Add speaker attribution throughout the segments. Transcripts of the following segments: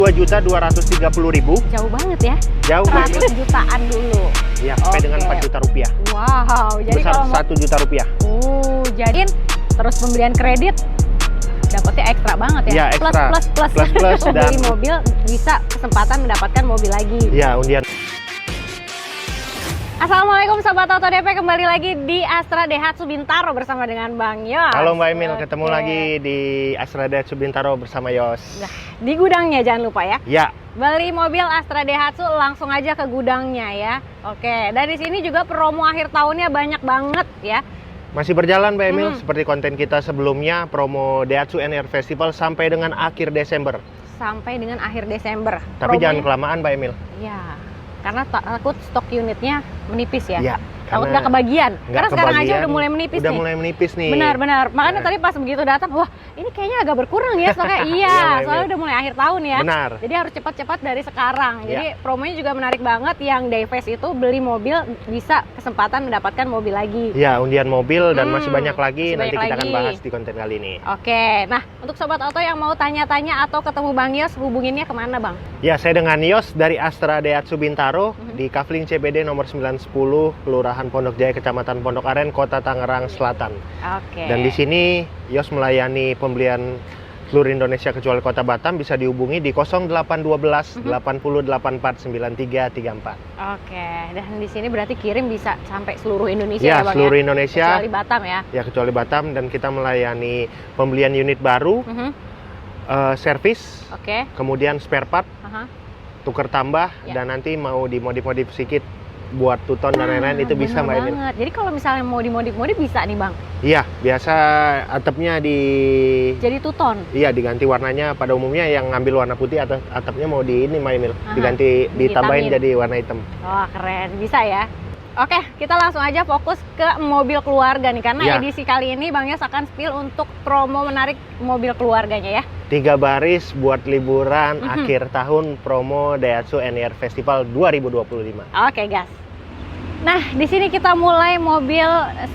Speaker 1: 2.230.000.
Speaker 2: Jauh banget ya.
Speaker 1: Jauh banget.
Speaker 2: 100 jutaan dulu.
Speaker 1: Ya, sampai dengan 4 juta rupiah.
Speaker 2: Wow, jadi
Speaker 1: Besar
Speaker 2: kalau
Speaker 1: 1 juta rupiah.
Speaker 2: jadi terus pembelian kredit dapatnya ekstra banget ya.
Speaker 1: Ya, ekstra. Plus
Speaker 2: Beli
Speaker 1: dan
Speaker 2: mobil bisa kesempatan mendapatkan mobil lagi.
Speaker 1: ya, undian.
Speaker 2: Assalamualaikum Sobat Auto DP, kembali lagi di Astra Daihatsu Bintaro bersama dengan Bang Yos.
Speaker 1: Halo Mbak Emil, ketemu
Speaker 2: Oke.
Speaker 1: lagi di Astra Daihatsu Bintaro bersama Yos.
Speaker 2: Nah, di gudangnya jangan lupa ya.
Speaker 1: Ya,
Speaker 2: Beli mobil Astra Daihatsu langsung aja ke gudangnya ya. Oke, dari sini juga promo akhir tahunnya banyak banget ya.
Speaker 1: masih berjalan Mbak Emil, seperti konten kita sebelumnya, promo Daihatsu NR Festival sampai dengan akhir Desember.
Speaker 2: Sampai dengan akhir Desember.
Speaker 1: Tapi
Speaker 2: Promonya-
Speaker 1: jangan kelamaan Mbak Emil.
Speaker 2: Ya, karena takut stok unitnya menipis ya.
Speaker 1: Ya,
Speaker 2: Takut
Speaker 1: karena
Speaker 2: nggak kebagian.
Speaker 1: nggak
Speaker 2: Karena sekarang aja
Speaker 1: kebagian,
Speaker 2: udah mulai menipis
Speaker 1: udah
Speaker 2: nih.
Speaker 1: mulai menipis nih.
Speaker 2: Benar. Makanya
Speaker 1: Nah.
Speaker 2: tadi pas begitu datang, wah ini kayaknya agak berkurang ya stoknya.
Speaker 1: Iya,
Speaker 2: Iya,
Speaker 1: Mbak
Speaker 2: soalnya
Speaker 1: Emil.
Speaker 2: udah mulai akhir tahun ya.
Speaker 1: Benar.
Speaker 2: Jadi harus cepat-cepat dari sekarang. Jadi
Speaker 1: Ya.
Speaker 2: promonya juga menarik banget. Yang Dayfest itu beli mobil bisa kesempatan mendapatkan mobil lagi.
Speaker 1: Ya, undian mobil dan masih banyak
Speaker 2: masih
Speaker 1: lagi. Nanti
Speaker 2: banyak
Speaker 1: kita akan
Speaker 2: lagi.
Speaker 1: bahas di konten kali ini.
Speaker 2: Oke, nah untuk Sobat Auto yang mau tanya-tanya atau ketemu Bang Yos, hubunginnya kemana Bang?
Speaker 1: Ya, saya dengan Yos dari Astra Daihatsu Bintaro di Kafling CBD nomor 910, Kelurahan Pondok Jaya, Kecamatan Pondok Aren, Kota Tangerang Selatan.
Speaker 2: Oke.
Speaker 1: Dan di sini Yos melayani pembelian seluruh Indonesia kecuali Kota Batam, bisa dihubungi di 0812 8084 9334.
Speaker 2: Oke, dan di sini berarti kirim bisa sampai seluruh Indonesia
Speaker 1: Ya,
Speaker 2: ya Bang
Speaker 1: seluruh
Speaker 2: ya?
Speaker 1: Indonesia.
Speaker 2: Kecuali Batam ya?
Speaker 1: Ya, kecuali Batam, dan kita melayani pembelian unit baru, servis,
Speaker 2: Oke.
Speaker 1: kemudian spare part,
Speaker 2: Aha.
Speaker 1: tuker tambah,
Speaker 2: Ya.
Speaker 1: dan nanti mau dimodif-modif sedikit buat tuton dan lain-lain itu bisa Mbak
Speaker 2: bener
Speaker 1: Emil.
Speaker 2: banget. Jadi kalau misalnya mau dimodif-modif bisa nih Bang?
Speaker 1: Iya, biasa atapnya
Speaker 2: Jadi tuton?
Speaker 1: iya diganti warnanya. Pada umumnya yang ngambil warna putih atau atapnya mau di ini Mbak Emil,
Speaker 2: Aha,
Speaker 1: diganti, ditambahin
Speaker 2: dihitamin.
Speaker 1: jadi warna hitam.
Speaker 2: Wah keren, bisa ya? Oke, kita langsung aja fokus ke mobil keluarga nih. Karena
Speaker 1: Ya.
Speaker 2: edisi kali ini Bang Yos akan spill untuk promo menarik mobil keluarganya ya.
Speaker 1: 3 baris buat liburan akhir tahun promo Daihatsu NR Festival 2025.
Speaker 2: Oke gas. Nah, di sini kita mulai mobil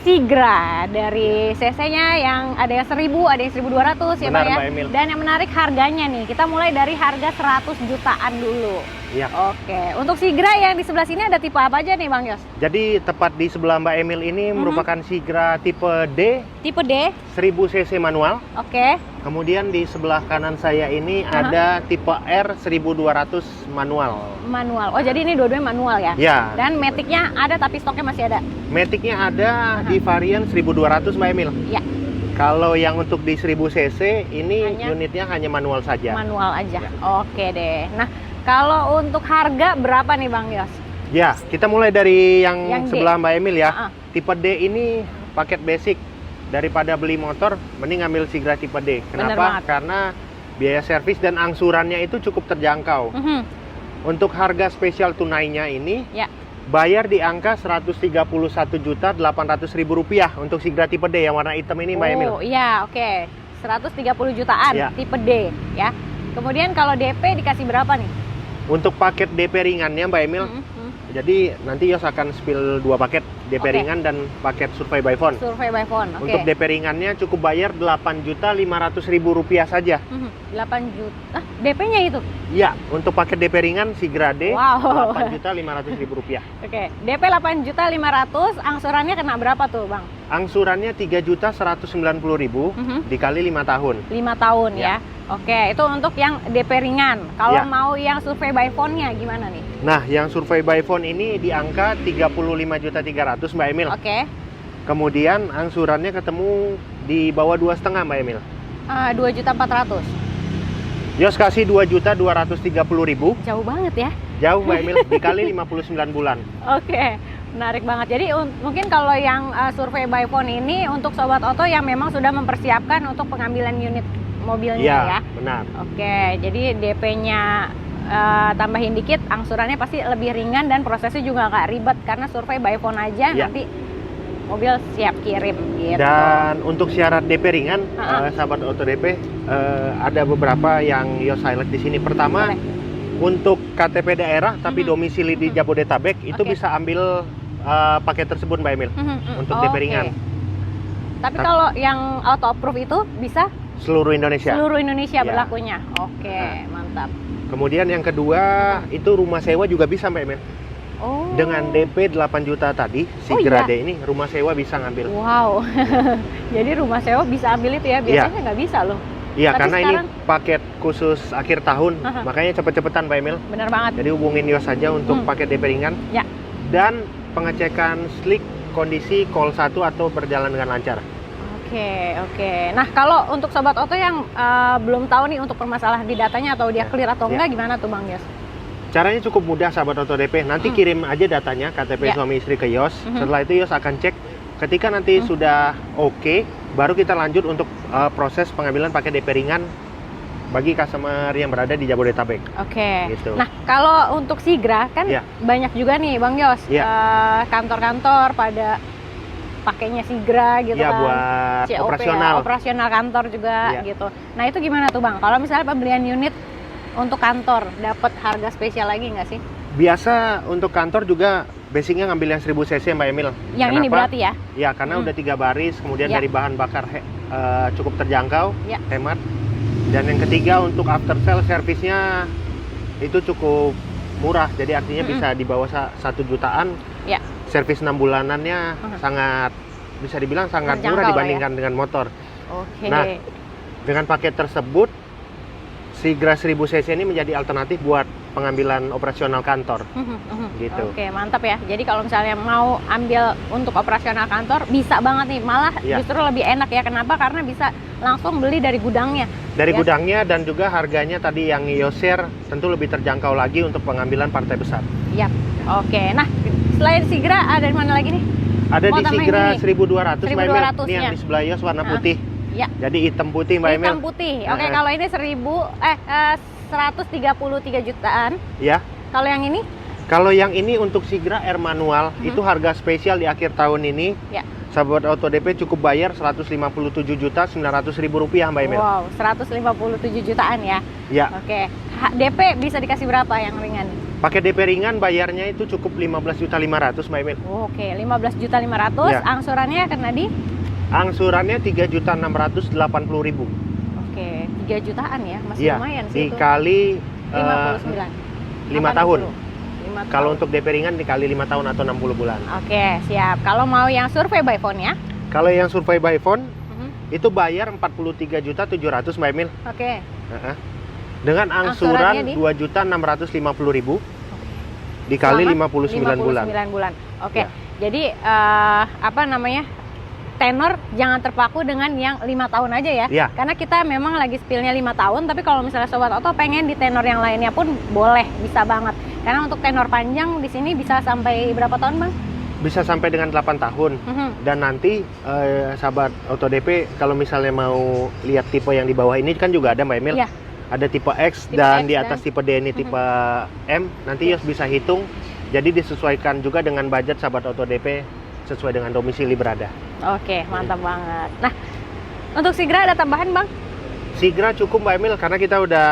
Speaker 2: Sigra dari CC-nya yang ada yang 1000, ada yang 1200 ya
Speaker 1: Benar,
Speaker 2: Bang ya.
Speaker 1: Mbak Emil.
Speaker 2: Dan yang menarik harganya nih, kita mulai dari harga 100 jutaan dulu.
Speaker 1: Iya.
Speaker 2: Oke, untuk Sigra yang di sebelah sini ada tipe apa aja nih Bang Yos?
Speaker 1: Jadi tepat di sebelah Mbak Emil ini merupakan Sigra tipe D,
Speaker 2: Tipe D,
Speaker 1: 1000 cc manual.
Speaker 2: oke.
Speaker 1: Kemudian di sebelah kanan saya ini ada tipe R 1200 manual.
Speaker 2: Manual. Oh, jadi ini dua-duanya manual ya?
Speaker 1: Ya.
Speaker 2: Dan Matic-nya ada tapi stoknya masih ada?
Speaker 1: Matic-nya ada di varian 1200 Mbak Emil.
Speaker 2: Iya.
Speaker 1: Kalau yang untuk di 1000 cc ini
Speaker 2: Hanya-
Speaker 1: unitnya hanya manual saja.
Speaker 2: Manual aja.
Speaker 1: Ya.
Speaker 2: Oke deh. Nah, kalau untuk harga berapa nih Bang Yos?
Speaker 1: Ya, kita mulai dari yang
Speaker 2: Yang D.
Speaker 1: sebelah Mbak Emil ya.
Speaker 2: Ah, ah.
Speaker 1: Tipe D ini paket basic. Daripada beli motor, mending ambil Sigra tipe D.
Speaker 2: Bener
Speaker 1: Kenapa?
Speaker 2: banget.
Speaker 1: Karena biaya servis dan angsurannya itu cukup terjangkau.
Speaker 2: Mhm.
Speaker 1: Untuk harga spesial tunainya ini,
Speaker 2: Ya.
Speaker 1: bayar di angka 131.800.000 rupiah untuk Sigra tipe D yang warna hitam ini Mbak Emil.
Speaker 2: Oh iya, oke. 130 jutaan
Speaker 1: Ya.
Speaker 2: tipe D ya. Kemudian kalau DP dikasih berapa nih?
Speaker 1: Untuk paket DP ringannya Mbak Emil, jadi nanti Yos akan spill 2 paket DP
Speaker 2: Oke.
Speaker 1: ringan dan paket survei by phone.
Speaker 2: Survei by phone. Oke.
Speaker 1: Untuk DP ringannya cukup bayar 8.500.000 rupiah saja.
Speaker 2: 8 juta. DP-nya itu.
Speaker 1: Iya, untuk paket DP ringan Sigra D
Speaker 2: Wow.
Speaker 1: 8.500.000 rupiah.
Speaker 2: Oke. DP 8.500.000, angsurannya kena berapa tuh, Bang?
Speaker 1: Angsurannya 3.190.000 dikali 5 tahun.
Speaker 2: 5 tahun ya.
Speaker 1: Ya.
Speaker 2: Oke, itu untuk yang DP ringan. Kalau
Speaker 1: Ya.
Speaker 2: mau yang survei by phone-nya gimana nih?
Speaker 1: Nah, yang survei by phone ini di angka 35.300.000 Mbak Emil.
Speaker 2: Oke.
Speaker 1: Kemudian angsurannya ketemu di bawah 2,5 Mbak Emil.
Speaker 2: 2.400.000.
Speaker 1: Yos kasih 2.230.000.
Speaker 2: Jauh banget ya.
Speaker 1: Jauh Mbak Emil, dikali 59 bulan.
Speaker 2: Oke, menarik banget. Jadi mungkin kalau yang survei by phone ini untuk Sobat Auto yang memang sudah mempersiapkan untuk pengambilan unit mobilnya
Speaker 1: Iya,
Speaker 2: ya.
Speaker 1: benar.
Speaker 2: Oke, jadi DP-nya tambahin dikit, angsurannya pasti lebih ringan dan prosesnya juga nggak ribet karena survei by phone aja
Speaker 1: Iya.
Speaker 2: nanti mobil siap kirim gitu.
Speaker 1: Dan untuk syarat DP ringan,
Speaker 2: Ha-ha.
Speaker 1: sahabat Auto DP, ada beberapa yang Yos highlight di sini. Pertama, untuk KTP daerah tapi domisili di Jabodetabek itu
Speaker 2: Oke.
Speaker 1: bisa ambil paket tersebut Mbak Emil untuk DP
Speaker 2: Oke.
Speaker 1: ringan.
Speaker 2: Tapi kalau yang auto approve itu bisa
Speaker 1: Seluruh Indonesia.
Speaker 2: seluruh Indonesia
Speaker 1: Ya.
Speaker 2: berlakunya. Oke, mantap.
Speaker 1: Kemudian yang kedua itu rumah sewa juga bisa Mbak Emil.
Speaker 2: Oh.
Speaker 1: Dengan DP 8 juta tadi,
Speaker 2: Oh,
Speaker 1: Sigra
Speaker 2: iya?
Speaker 1: D ini rumah sewa bisa ngambil.
Speaker 2: Wow. Jadi rumah sewa bisa ambil itu ya, biasanya nggak bisa loh.
Speaker 1: Iya,
Speaker 2: Tapi
Speaker 1: karena
Speaker 2: sekarang-
Speaker 1: ini paket khusus akhir tahun,
Speaker 2: Aha.
Speaker 1: makanya cepet-cepetan Mbak Emil.
Speaker 2: Bener banget.
Speaker 1: Jadi hubungin Yos saja untuk paket DP ringan.
Speaker 2: Ya.
Speaker 1: Dan pengecekan slick kondisi call 1 atau berjalan dengan lancar.
Speaker 2: Oke. Nah, kalau untuk Sobat Oto yang belum tahu nih untuk permasalahan di datanya atau dia clear atau enggak, gimana tuh Bang Yos?
Speaker 1: Caranya cukup mudah sahabat Oto DP. Nanti kirim aja datanya KTP
Speaker 2: Ya.
Speaker 1: suami istri ke Yos. Setelah itu Yos akan cek. Ketika nanti sudah oke, baru kita lanjut untuk proses pengambilan paket DP ringan bagi customer yang berada di Jabodetabek.
Speaker 2: Oke.
Speaker 1: Gitu.
Speaker 2: Nah, kalau untuk Sigra kan
Speaker 1: Ya.
Speaker 2: banyak juga nih Bang Yos,
Speaker 1: Ya.
Speaker 2: kantor-kantor pada pakainya Sigra gitu
Speaker 1: Iya,
Speaker 2: kan.
Speaker 1: buat
Speaker 2: COP,
Speaker 1: operasional.
Speaker 2: ya, operasional kantor juga
Speaker 1: Iya.
Speaker 2: gitu. Nah, itu gimana tuh Bang? Kalau misalnya pembelian unit untuk kantor dapat harga spesial lagi nggak sih?
Speaker 1: Biasa untuk kantor juga basicnya ngambil yang 1000 cc Mbak Emil.
Speaker 2: Yang ini
Speaker 1: Kenapa?
Speaker 2: berarti ya?
Speaker 1: Ya, karena udah 3 baris, kemudian
Speaker 2: Ya.
Speaker 1: dari bahan bakar cukup terjangkau,
Speaker 2: Ya.
Speaker 1: hemat. Dan yang ketiga untuk after sale servisnya itu cukup murah, jadi artinya bisa di bawah 1 jutaan.
Speaker 2: Ya.
Speaker 1: Servis 6 bulanannya sangat, bisa dibilang sangat
Speaker 2: Terjangkau
Speaker 1: murah
Speaker 2: lah
Speaker 1: dibandingkan dengan motor.
Speaker 2: Oke.
Speaker 1: Nah, dengan paket tersebut, Sigra 1000 cc ini menjadi alternatif buat pengambilan operasional kantor. Gitu.
Speaker 2: Oke, mantap ya. Jadi kalau misalnya mau ambil untuk operasional kantor, bisa banget nih. Malah
Speaker 1: Ya.
Speaker 2: justru lebih enak ya. Kenapa? Karena bisa langsung beli dari gudangnya.
Speaker 1: Dari
Speaker 2: Ya.
Speaker 1: gudangnya dan juga harganya tadi yang Yos share tentu lebih terjangkau lagi untuk pengambilan partai besar.
Speaker 2: Yap. Oke. Nah, selain Sigra ada di mana lagi nih?
Speaker 1: Ada
Speaker 2: Mau
Speaker 1: di
Speaker 2: tambahin
Speaker 1: Sigra
Speaker 2: ini?
Speaker 1: 1200 Mbak Emil.
Speaker 2: 1200
Speaker 1: Ini yang
Speaker 2: ya.
Speaker 1: di sebelah Yos warna
Speaker 2: Nah.
Speaker 1: putih.
Speaker 2: Ya.
Speaker 1: Jadi hitam putih Mbak Emil.
Speaker 2: Hitam putih. Oke,
Speaker 1: Nah.
Speaker 2: kalau ini 133 jutaan.
Speaker 1: Ya.
Speaker 2: Kalau yang ini?
Speaker 1: Kalau yang ini untuk Sigra R manual itu harga spesial di akhir tahun ini.
Speaker 2: Ya.
Speaker 1: Sahabat Auto DP cukup bayar 157.900.000 rupiah Mbak Emil.
Speaker 2: Wow, 157 jutaan ya.
Speaker 1: Ya.
Speaker 2: Oke. DP bisa dikasih berapa yang ringan?
Speaker 1: Pakai DP ringan bayarnya itu cukup 15.500.000 Mbak Emil.
Speaker 2: Oke, 15.500.000.
Speaker 1: Ya.
Speaker 2: Angsurannya kena di?
Speaker 1: Angsurannya 3.680.000.
Speaker 2: Oke, 3 jutaan ya, masih
Speaker 1: Iya,
Speaker 2: lumayan sih itu.
Speaker 1: dikali
Speaker 2: 59.
Speaker 1: 5 tahun.
Speaker 2: 5
Speaker 1: Kalau
Speaker 2: tahun.
Speaker 1: untuk DP ringan dikali 5 tahun atau 60 bulan.
Speaker 2: Oke, siap. Kalau mau yang survei by phone ya.
Speaker 1: Kalau yang survei by phone
Speaker 2: Mhm.
Speaker 1: itu bayar 43.700.000 Mbak Emil.
Speaker 2: Oke.
Speaker 1: Dengan
Speaker 2: Angsurannya
Speaker 1: angsuran
Speaker 2: di?
Speaker 1: 2.650.000 dikali
Speaker 2: Selama
Speaker 1: 59 bulan.
Speaker 2: 59 bulan. Oke.
Speaker 1: Ya.
Speaker 2: Jadi apa namanya? Tenor jangan terpaku dengan yang 5 tahun aja ya.
Speaker 1: Ya.
Speaker 2: Karena kita memang lagi spillnya 5 tahun, tapi kalau misalnya Sobat Oto pengen di tenor yang lainnya pun boleh, bisa banget. Karena untuk tenor panjang di sini bisa sampai berapa tahun, Bang?
Speaker 1: Bisa sampai dengan 8 tahun.
Speaker 2: Mhm.
Speaker 1: Dan nanti sahabat Auto DP kalau misalnya mau lihat tipe yang di bawah ini kan juga ada Mbak Emil.
Speaker 2: Iya.
Speaker 1: Ada tipe X
Speaker 2: Tipe
Speaker 1: dan
Speaker 2: X
Speaker 1: di atas
Speaker 2: dan-
Speaker 1: tipe D ini tipe M. Nanti Yos bisa hitung. Jadi disesuaikan juga dengan budget sahabat Auto DP sesuai dengan domisili berada.
Speaker 2: Oke, mantap banget. Nah, untuk Sigra ada tambahan, Bang?
Speaker 1: Sigra cukup Mbak Emil karena kita udah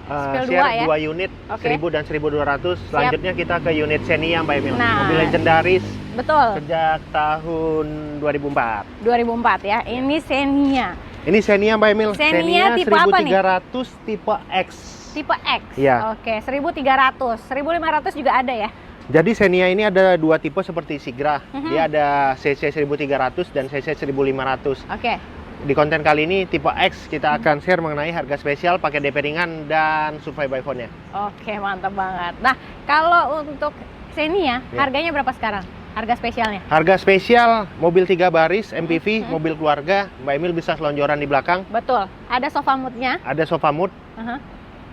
Speaker 2: Spill
Speaker 1: share 2
Speaker 2: dua ya?
Speaker 1: unit,
Speaker 2: Oke.
Speaker 1: 1000 dan 1200. Selanjutnya kita ke unit Xenia Mbak Emil.
Speaker 2: Nah.
Speaker 1: Mobil legendaris
Speaker 2: Betul.
Speaker 1: sejak tahun 2004.
Speaker 2: 2004 ya. Ini Xenia.
Speaker 1: Ini Xenia Mbak Emil.
Speaker 2: Xenia tipe apa nih?
Speaker 1: 1300 tipe X.
Speaker 2: Tipe X.
Speaker 1: Iya.
Speaker 2: Oke, 1300. 1500 juga ada ya?
Speaker 1: Jadi Xenia ini ada 2 tipe seperti Sigra.
Speaker 2: Mhm.
Speaker 1: Dia ada CC 1300 dan CC 1500.
Speaker 2: Oke.
Speaker 1: Di konten kali ini tipe X kita akan share mengenai harga spesial pakai DP ringan dan survey by phone-nya.
Speaker 2: Oke, mantap banget. Nah, kalau untuk Xenia,
Speaker 1: Ya.
Speaker 2: harganya berapa sekarang? Harga spesialnya?
Speaker 1: Harga spesial mobil 3 baris MPV, mobil keluarga, Mbak Emil bisa selonjoran di belakang.
Speaker 2: Betul. Ada sofa mood-nya.
Speaker 1: Ada sofa mood.
Speaker 2: Aha.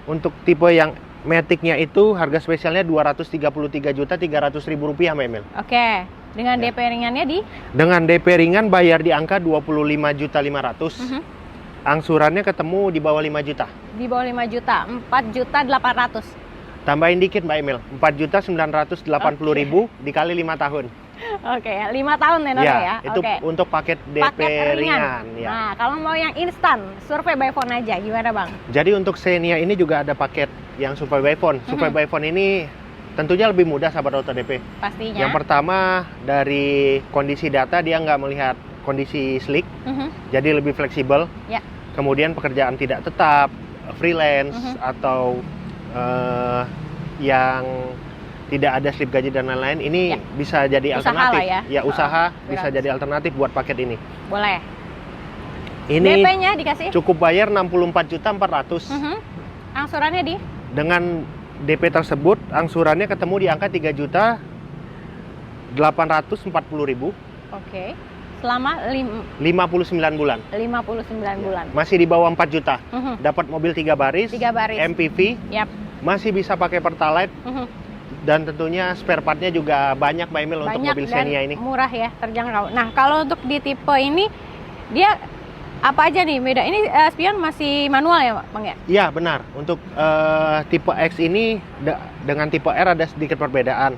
Speaker 1: Untuk tipe yang Matic-nya itu harga spesialnya 233.300.000 rupiah Mbak Emil.
Speaker 2: Oke. Dengan
Speaker 1: Ya.
Speaker 2: DP ringannya di?
Speaker 1: Dengan DP ringan bayar di angka 25.500.000.
Speaker 2: Mhm.
Speaker 1: Angsurannya ketemu di bawah 5 juta.
Speaker 2: Di bawah 5 juta. 4.800.000.
Speaker 1: Tambahin dikit Mbak Emil, 4.980.000 dikali 5 tahun.
Speaker 2: Oke, 5 tahun tenornya ya.
Speaker 1: Itu
Speaker 2: Oke.
Speaker 1: untuk paket DP
Speaker 2: Paket
Speaker 1: ringan. Ya.
Speaker 2: Nah, kalau mau yang instan, survei by phone aja, gimana Bang?
Speaker 1: Jadi untuk Xenia ini juga ada paket yang survey by phone. Survey by phone ini tentunya lebih mudah sahabat Auto DP.
Speaker 2: Pastinya.
Speaker 1: Yang pertama dari kondisi data dia nggak melihat kondisi slick,
Speaker 2: Mhm.
Speaker 1: jadi lebih fleksibel.
Speaker 2: Ya.
Speaker 1: Kemudian pekerjaan tidak tetap, freelance atau yang tidak ada slip gaji dan lain-lain, ini
Speaker 2: Ya.
Speaker 1: bisa jadi
Speaker 2: Usaha
Speaker 1: alternatif.
Speaker 2: lah ya.
Speaker 1: Usaha bisa
Speaker 2: wirausaha.
Speaker 1: jadi alternatif buat paket ini.
Speaker 2: Boleh.
Speaker 1: Ini
Speaker 2: DP-nya dikasih?
Speaker 1: cukup bayar 64.400.000.
Speaker 2: Angsurannya di?
Speaker 1: Dengan DP tersebut, angsurannya ketemu di angka 3.840.000.
Speaker 2: Oke. Selama
Speaker 1: 59 bulan.
Speaker 2: 59 bulan.
Speaker 1: Masih di bawah 4 juta. Dapat mobil 3 baris,
Speaker 2: 3 baris.
Speaker 1: MPV,
Speaker 2: Yap.
Speaker 1: masih bisa pakai Pertalite, dan tentunya spare partnya juga banyak Mbak Emil untuk
Speaker 2: Banyak
Speaker 1: mobil
Speaker 2: dan
Speaker 1: Xenia ini.
Speaker 2: murah ya, terjangkau. Nah, kalau untuk di tipe ini dia apa aja nih beda? Ini spion masih manual ya, Bang ya?
Speaker 1: Iya, benar. Untuk tipe X ini dengan tipe R ada sedikit perbedaan.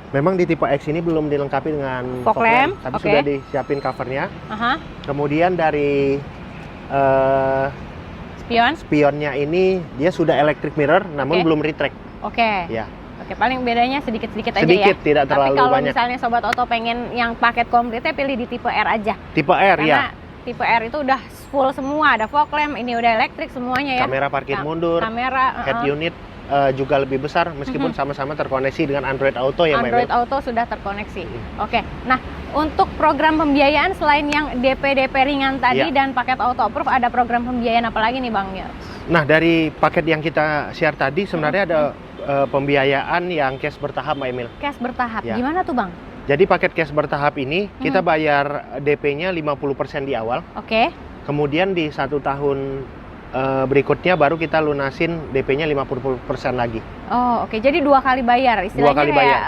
Speaker 1: Memang di tipe X ini belum dilengkapi dengan
Speaker 2: Fog lamp,
Speaker 1: tapi
Speaker 2: oke.
Speaker 1: sudah disiapin covernya.
Speaker 2: Aha.
Speaker 1: Kemudian dari
Speaker 2: Spion.
Speaker 1: spionnya ini dia sudah electric mirror, namun
Speaker 2: Oke.
Speaker 1: belum retract.
Speaker 2: Oke.
Speaker 1: Ya,
Speaker 2: Oke, paling bedanya sedikit-sedikit aja
Speaker 1: sedikit,
Speaker 2: ya.
Speaker 1: tidak
Speaker 2: Tapi
Speaker 1: terlalu
Speaker 2: kalau
Speaker 1: banyak.
Speaker 2: misalnya Sobat Oto pengen yang paket komplitnya, pilih di tipe R aja.
Speaker 1: Tipe R
Speaker 2: Karena
Speaker 1: ya,
Speaker 2: tipe R itu udah full semua, ada fog lamp, ini udah elektrik semuanya ya.
Speaker 1: kamera parkir mundur,
Speaker 2: Kamera,
Speaker 1: head unit juga lebih besar meskipun sama-sama terkoneksi dengan Android Auto ya Mbak
Speaker 2: Android
Speaker 1: Emil.
Speaker 2: Auto sudah terkoneksi. Oke. Nah, untuk program pembiayaan selain yang DP ringan tadi
Speaker 1: Iya.
Speaker 2: dan paket auto approve, ada program pembiayaan apa lagi nih Bang Yos?
Speaker 1: Nah, dari paket yang kita share tadi sebenarnya ada pembiayaan yang cash bertahap Mbak Emil.
Speaker 2: Cash bertahap.
Speaker 1: Ya.
Speaker 2: Gimana tuh Bang?
Speaker 1: Jadi paket cash bertahap ini kita bayar DP-nya 50% di awal,
Speaker 2: Oke.
Speaker 1: kemudian di 1 tahun berikutnya baru kita lunasin DP-nya 50% lagi.
Speaker 2: Oh, oke. Jadi 2 kali bayar. Istilahnya
Speaker 1: kali
Speaker 2: kayak
Speaker 1: bayar.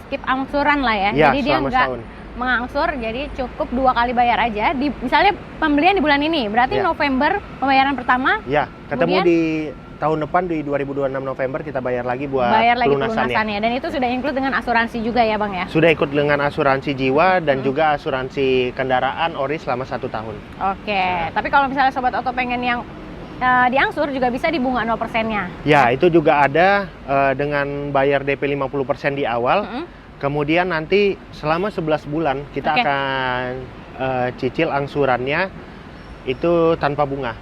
Speaker 2: Skip angsuran lah ya.
Speaker 1: Ya,
Speaker 2: Jadi dia
Speaker 1: selama
Speaker 2: nggak
Speaker 1: setahun.
Speaker 2: mengangsur, jadi cukup 2 kali bayar aja. Misalnya pembelian di bulan ini, berarti
Speaker 1: Ya.
Speaker 2: November pembayaran pertama,
Speaker 1: Ya, ketemu
Speaker 2: Kemudian?
Speaker 1: di tahun depan di 2026 November kita bayar lagi buat
Speaker 2: bayar lagi
Speaker 1: pelunasannya.
Speaker 2: pelunasannya. Dan itu sudah include dengan asuransi juga ya Bang ya?
Speaker 1: Sudah ikut dengan asuransi jiwa dan juga asuransi kendaraan ori selama 1 tahun.
Speaker 2: Oke, tapi kalau misalnya Sobat Oto pengen yang diangsur juga bisa di bunga 0%-nya.
Speaker 1: Ya, itu juga ada dengan bayar DP 50% di awal. Kemudian nanti selama 11 bulan kita
Speaker 2: Oke.
Speaker 1: akan cicil angsurannya itu tanpa bunga.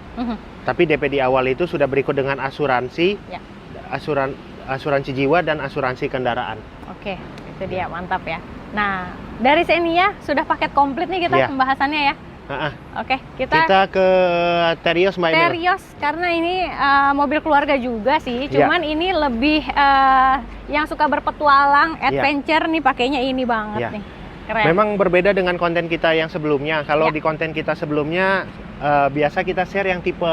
Speaker 1: Tapi DP di awal itu sudah berikut dengan asuransi,
Speaker 2: Ya.
Speaker 1: asuransi jiwa dan asuransi kendaraan.
Speaker 2: Oke, itu dia, mantap ya. Nah, dari Xenia sudah paket komplit nih kita
Speaker 1: Ya.
Speaker 2: pembahasannya ya. Oke, kita
Speaker 1: Kita ke Terios Mbak Emil.
Speaker 2: Terios karena ini mobil keluarga juga sih.
Speaker 1: Ya.
Speaker 2: Cuman ini lebih yang suka berpetualang, adventure nih pakainya ini banget
Speaker 1: Ya.
Speaker 2: nih. Keren.
Speaker 1: Memang berbeda dengan konten kita yang sebelumnya. Kalau
Speaker 2: Ya.
Speaker 1: di konten kita sebelumnya biasa kita share yang tipe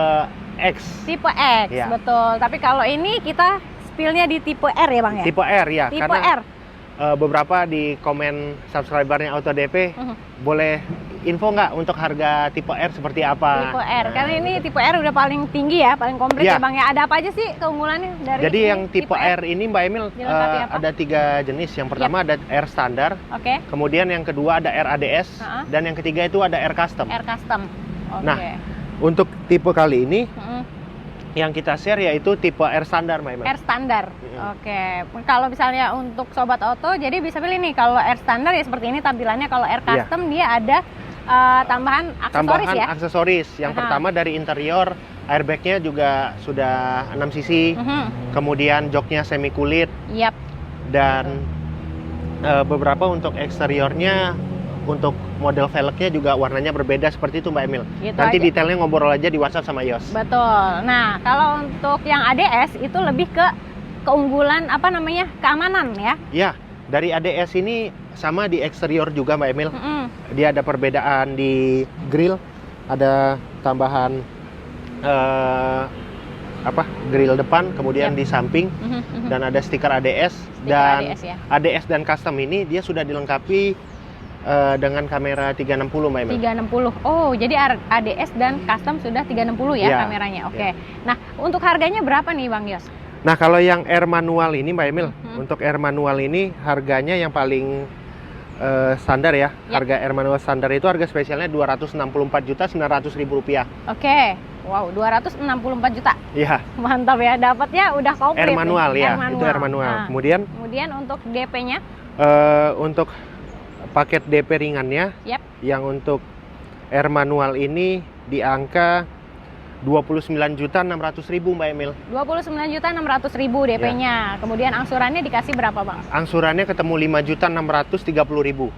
Speaker 1: X.
Speaker 2: Tipe X,
Speaker 1: Ya.
Speaker 2: betul. Tapi kalau ini kita spillnya di tipe R ya Bang ya?
Speaker 1: Tipe R ya,
Speaker 2: Tipe
Speaker 1: karena
Speaker 2: R.
Speaker 1: beberapa di komen subscribernya Auto DP boleh info nggak untuk harga tipe R seperti apa?
Speaker 2: Tipe R,
Speaker 1: Nah,
Speaker 2: karena ini tipe R udah paling tinggi ya, paling komplit
Speaker 1: Ya.
Speaker 2: ya Bang ya. Ada apa aja sih keunggulannya dari
Speaker 1: Jadi
Speaker 2: ini,
Speaker 1: yang tipe R ini Mbak Emil
Speaker 2: Dilengkapi apa?
Speaker 1: ada 3 jenis. Yang pertama ada R standar,
Speaker 2: Oke,
Speaker 1: kemudian yang kedua ada R ADS, dan yang ketiga itu ada R custom.
Speaker 2: R custom. Oke.
Speaker 1: Nah, Untuk tipe kali ini
Speaker 2: Mm-mm.
Speaker 1: yang kita share yaitu tipe R standar Mbak Emil.
Speaker 2: R standar.
Speaker 1: Mm-mm.
Speaker 2: Oke. Kalau misalnya untuk Sobat Oto, jadi bisa pilih nih. Kalau R standar ya seperti ini tampilannya. Kalau R
Speaker 1: Iya.
Speaker 2: custom dia ada tambahan aksesoris
Speaker 1: Tambahan
Speaker 2: ya.
Speaker 1: aksesoris. Yang
Speaker 2: Aha.
Speaker 1: pertama dari interior, airbagnya juga sudah 6 sisi. Kemudian joknya semi kulit
Speaker 2: Yap.
Speaker 1: dan beberapa untuk eksteriornya, untuk model velgnya juga warnanya berbeda seperti itu Mbak Emil.
Speaker 2: Gitu
Speaker 1: Nanti
Speaker 2: aja.
Speaker 1: detailnya ngobrol aja di WhatsApp sama Yos.
Speaker 2: Betul. Nah, kalau untuk yang ADS itu lebih ke keunggulan apa namanya? Keamanan ya.
Speaker 1: Ya, dari ADS ini sama di eksterior juga Mbak Emil.
Speaker 2: Mm-mm.
Speaker 1: Dia ada perbedaan di grill, ada tambahan grill depan, kemudian
Speaker 2: Yap.
Speaker 1: di samping dan ada stiker ADS.
Speaker 2: Stiker
Speaker 1: Dan
Speaker 2: ADS ya.
Speaker 1: ADS dan custom ini dia sudah dilengkapi dengan kamera 360 Mbak Emil.
Speaker 2: 360. Oh, jadi ADS dan custom sudah 360 ya
Speaker 1: Ya,
Speaker 2: kameranya. Oke. Nah, untuk harganya berapa nih Bang Yos?
Speaker 1: Nah, kalau yang R manual ini Mbak Emil,
Speaker 2: Mhm.
Speaker 1: untuk R manual ini harganya yang paling standar ya.
Speaker 2: Ya.
Speaker 1: Harga R manual standar itu harga spesialnya Rp264.900.000.
Speaker 2: Oke. Wow, 264 juta.
Speaker 1: Iya,
Speaker 2: Mantap ya, dapatnya udah komplit.
Speaker 1: R manual
Speaker 2: nih.
Speaker 1: ya, itu R manual.
Speaker 2: Nah, kemudian untuk DP-nya?
Speaker 1: Untuk paket DP ringannya,
Speaker 2: Yap.
Speaker 1: yang untuk R manual ini di angka 29.600.000 Mbak Emil.
Speaker 2: 29.600.000 DP-nya. Kemudian angsurannya dikasih berapa, Bang?
Speaker 1: Angsurannya ketemu 5.630.000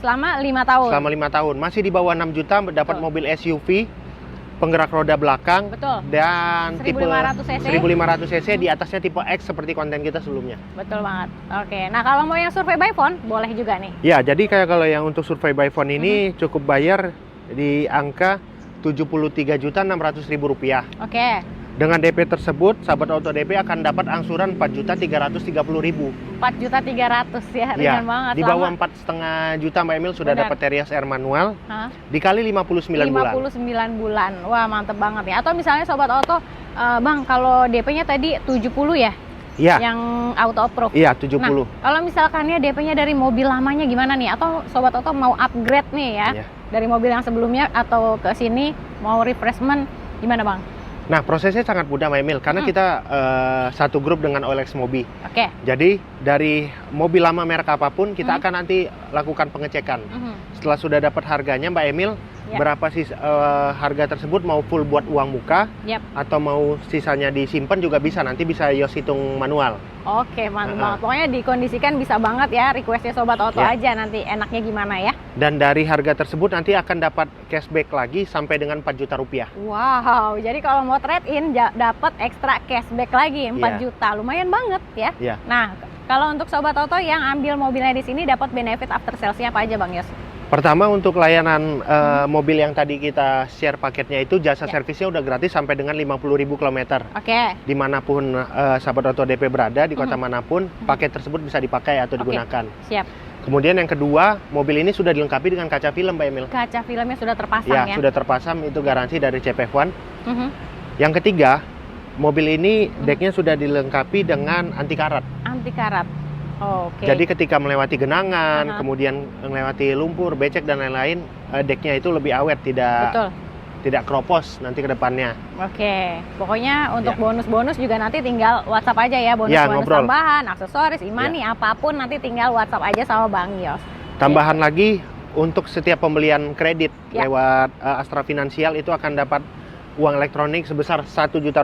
Speaker 2: Selama 5 tahun.
Speaker 1: selama 5 tahun. Masih di bawah 6 juta dapat
Speaker 2: Betul.
Speaker 1: mobil SUV, penggerak roda belakang,
Speaker 2: Betul.
Speaker 1: dan tipe
Speaker 2: 1500 cc.
Speaker 1: 1500 cc, di atasnya tipe X seperti konten kita sebelumnya.
Speaker 2: Betul banget. Oke. Nah, kalau mau yang survei by phone boleh juga nih.
Speaker 1: Ya, jadi kayak kalau yang untuk survei by phone ini cukup bayar di angka Rp73.600.000.
Speaker 2: Oke.
Speaker 1: Dengan DP tersebut, sahabat auto DP akan dapat angsuran Rp4.330.000.
Speaker 2: 4.300.000 ya,
Speaker 1: Ya,
Speaker 2: ringan banget.
Speaker 1: di bawah 4,5 juta Mbak Emil sudah
Speaker 2: Benar.
Speaker 1: dapat Terios Air manual,
Speaker 2: Hah?
Speaker 1: dikali 59 bulan.
Speaker 2: 59 bulan. Wah, mantep banget ya. Atau misalnya sobat auto, Bang, kalau DP-nya tadi 70 ya?
Speaker 1: Iya,
Speaker 2: Yang auto approve.
Speaker 1: iya 70.
Speaker 2: Nah, kalau misalkannya DP-nya dari mobil lamanya gimana nih? Atau sobat auto mau upgrade nih ya?
Speaker 1: Iya.
Speaker 2: Dari mobil yang sebelumnya atau ke sini mau refreshment gimana, Bang?
Speaker 1: Nah, prosesnya sangat mudah Mbak Emil, karena kita satu grup dengan OLX Mobi.
Speaker 2: Oke.
Speaker 1: Jadi, dari mobil lama merek apapun, kita akan nanti lakukan pengecekan. Setelah sudah dapat harganya Mbak Emil,
Speaker 2: Ya.
Speaker 1: berapa sih harga tersebut, mau full buat uang muka,
Speaker 2: Yap.
Speaker 1: atau mau sisanya disimpan juga bisa, nanti bisa Yos hitung manual.
Speaker 2: Oke, mantap banget. Pokoknya dikondisikan bisa banget ya, requestnya sobat auto
Speaker 1: Ya.
Speaker 2: aja nanti enaknya gimana ya.
Speaker 1: Dan dari harga tersebut nanti akan dapat cashback lagi sampai dengan Rp4 juta.
Speaker 2: Wow, jadi kalau mau trade-in dapat ekstra cashback lagi 4
Speaker 1: Iya.
Speaker 2: juta. Lumayan banget ya.
Speaker 1: Iya.
Speaker 2: Nah, kalau untuk sobat auto yang ambil mobilnya di sini dapat benefit after sales-nya apa aja, Bang Yos?
Speaker 1: Pertama, untuk layanan mobil yang tadi kita share paketnya itu, jasa
Speaker 2: Ya.
Speaker 1: servisnya udah gratis sampai dengan 50.000 km.
Speaker 2: Oke.
Speaker 1: Dimanapun sahabat auto DP berada, di kota manapun, paket tersebut bisa dipakai atau
Speaker 2: Oke.
Speaker 1: digunakan.
Speaker 2: Siap.
Speaker 1: Kemudian yang kedua, mobil ini sudah dilengkapi dengan kaca film Mbak Emil.
Speaker 2: Kaca filmnya sudah terpasang
Speaker 1: Ya,
Speaker 2: ya.
Speaker 1: sudah terpasang, itu garansi dari CPF1.
Speaker 2: Mhm.
Speaker 1: Yang ketiga, mobil ini decknya sudah dilengkapi dengan anti karat.
Speaker 2: Anti karat. Oke.
Speaker 1: Jadi ketika melewati genangan,
Speaker 2: Aha.
Speaker 1: kemudian melewati lumpur, becek dan lain-lain, decknya itu lebih awet,
Speaker 2: Betul.
Speaker 1: tidak kropos nanti ke depannya.
Speaker 2: Oke. Pokoknya untuk
Speaker 1: Ya.
Speaker 2: bonus-bonus juga nanti tinggal WhatsApp aja ya, bonus-bonus
Speaker 1: Ya, ngobrol.
Speaker 2: tambahan, aksesoris, imani, apapun nanti tinggal WhatsApp aja sama Bang Yos.
Speaker 1: Tambahan lagi, untuk setiap pembelian kredit
Speaker 2: Ya.
Speaker 1: lewat Astra Finansial itu akan dapat uang elektronik sebesar Rp1 juta.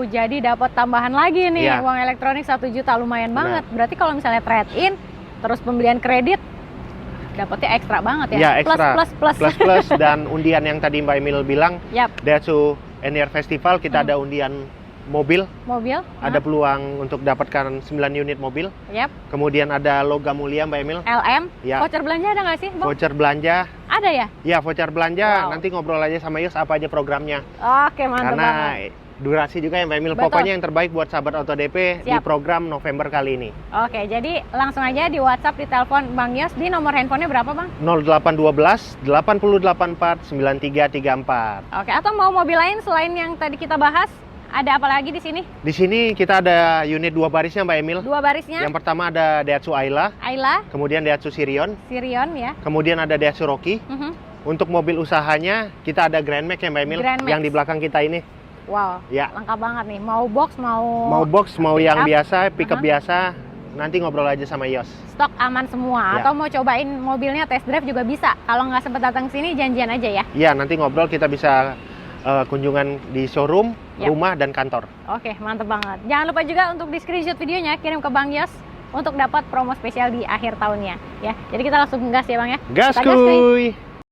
Speaker 2: Jadi dapat tambahan lagi nih,
Speaker 1: Iya.
Speaker 2: uang elektronik 1 juta, lumayan
Speaker 1: Benar.
Speaker 2: banget. Berarti kalau misalnya trade-in, terus pembelian kredit, dapatnya ekstra banget ya.
Speaker 1: Ya, ekstra.
Speaker 2: Plus.
Speaker 1: Plus dan undian yang tadi Mbak Emil bilang,
Speaker 2: Yap,
Speaker 1: Daihatsu NR Festival kita ada undian mobil,
Speaker 2: mobil.
Speaker 1: ada peluang untuk dapatkan 9 unit mobil.
Speaker 2: Yap,
Speaker 1: Kemudian ada logam mulia Mbak Emil,
Speaker 2: LM.
Speaker 1: Ya.
Speaker 2: Voucher belanja ada nggak sih, Bang?
Speaker 1: voucher belanja.
Speaker 2: Ada ya?
Speaker 1: Ya, voucher belanja,
Speaker 2: Wow.
Speaker 1: nanti ngobrol aja sama Yus apa aja programnya.
Speaker 2: Oke, mantap
Speaker 1: Karena
Speaker 2: banget.
Speaker 1: durasi juga ya Mbak Emil,
Speaker 2: Betul.
Speaker 1: pokoknya yang terbaik buat sahabat auto DP di
Speaker 2: Siap.
Speaker 1: program November kali ini.
Speaker 2: Oke, jadi langsung aja di WhatsApp, di telepon Bang Yos. Di nomor handphonenya berapa, Bang?
Speaker 1: 0812 8084 9334.
Speaker 2: Oke, atau mau mobil lain selain yang tadi kita bahas? Ada apa lagi di sini?
Speaker 1: Di sini kita ada unit 2 barisnya Mbak Emil.
Speaker 2: 2 barisnya.
Speaker 1: Yang pertama ada Daihatsu Ayla,
Speaker 2: Ayla,
Speaker 1: kemudian Daihatsu Sirion,
Speaker 2: Sirion ya.
Speaker 1: kemudian ada Daihatsu Rocky.
Speaker 2: Mhm.
Speaker 1: Untuk mobil usahanya kita ada Grand Max ya Mbak Emil,
Speaker 2: Grand Max.
Speaker 1: yang di belakang kita ini.
Speaker 2: Wow,
Speaker 1: Ya,
Speaker 2: lengkap banget nih. Mau box,
Speaker 1: mau box, mau yang
Speaker 2: Pickup.
Speaker 1: biasa, pickup
Speaker 2: Aha.
Speaker 1: biasa, nanti ngobrol aja sama Yos.
Speaker 2: stok aman semua.
Speaker 1: Ya.
Speaker 2: Atau mau cobain mobilnya test drive juga bisa. Kalau nggak sempat datang sini, janjian aja ya.
Speaker 1: Ya, nanti ngobrol, kita bisa kunjungan di showroom,
Speaker 2: Yap.
Speaker 1: rumah, dan kantor.
Speaker 2: Oke, mantep banget. Jangan lupa juga untuk di screenshot videonya, kirim ke Bang Yos untuk dapat promo spesial di akhir tahunnya. Ya, jadi kita langsung gas ya Bang ya.
Speaker 1: Gas
Speaker 2: Kita gas, cuy.
Speaker 1: kuy!